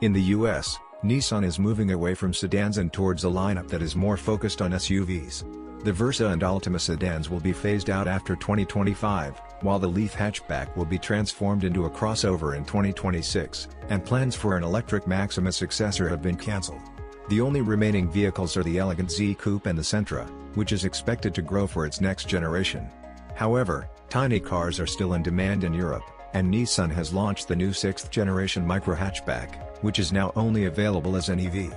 In the US, Nissan is moving away from sedans and towards a lineup that is more focused on SUVs. The Versa and Altima sedans will be phased out after 2025, while the Leaf hatchback will be transformed into a crossover in 2026, and plans for an electric Maxima successor have been cancelled. The only remaining vehicles are the elegant Z Coupe and the Sentra, which is expected to grow for its next generation. However, tiny cars are still in demand in Europe, and Nissan has launched the new 6th generation Micra hatchback, which is now only available as an EV.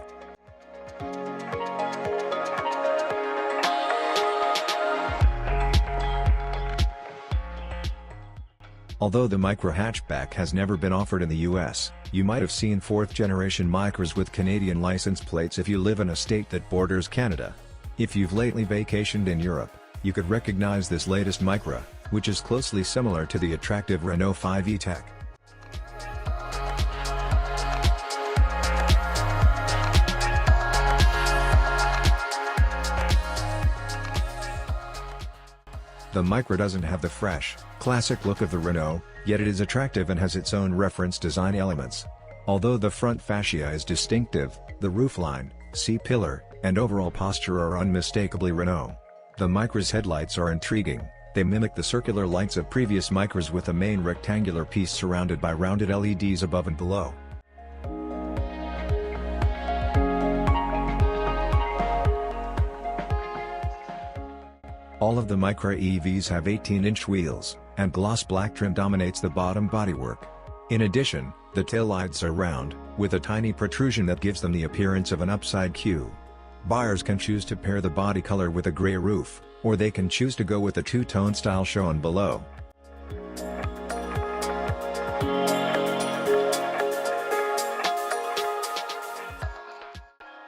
Although the Micra hatchback has never been offered in the US, you might have seen 4th generation Micras with Canadian license plates if you live in a state that borders Canada. If you've lately vacationed in Europe, you could recognize this latest Micra, which is closely similar to the attractive Renault 5 E-Tech. The Micra doesn't have the fresh, classic look of the Renault, yet it is attractive and has its own reference design elements. Although the front fascia is distinctive, the roofline, C-pillar, and overall posture are unmistakably Renault. The Micra's headlights are intriguing. They mimic the circular lights of previous Micras with a main rectangular piece surrounded by rounded LEDs above and below. All of the Micra EVs have 18-inch wheels, and gloss black trim dominates the bottom bodywork. In addition, the taillights are round, with a tiny protrusion that gives them the appearance of an upside Q. Buyers can choose to pair the body color with a gray roof, or they can choose to go with the two-tone style shown below.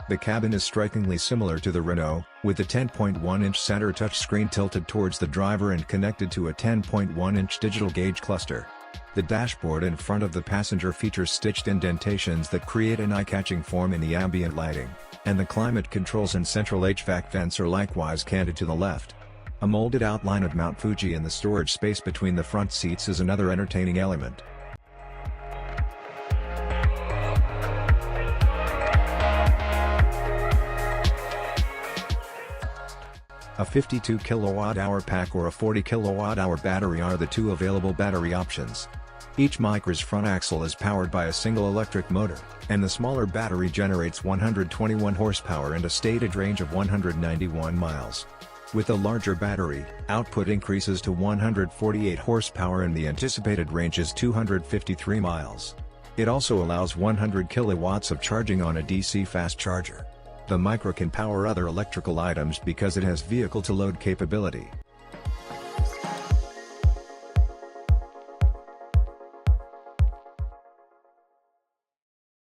The cabin is strikingly similar to the Renault, with a 10.1-inch center touchscreen tilted towards the driver and connected to a 10.1-inch digital gauge cluster. The dashboard in front of the passenger features stitched indentations that create an eye-catching form in the ambient lighting, and the climate controls and central HVAC vents are likewise canted to the left. A molded outline of Mount Fuji in the storage space between the front seats is another entertaining element. A 52 kWh pack or a 40 kWh battery are the two available battery options. Each Micra's front axle is powered by a single electric motor, and the smaller battery generates 121 horsepower and a stated range of 191 miles. With a larger battery, output increases to 148 horsepower and the anticipated range is 253 miles. It also allows 100 kilowatts of charging on a DC fast charger. The Micra can power other electrical items because it has vehicle-to-load capability.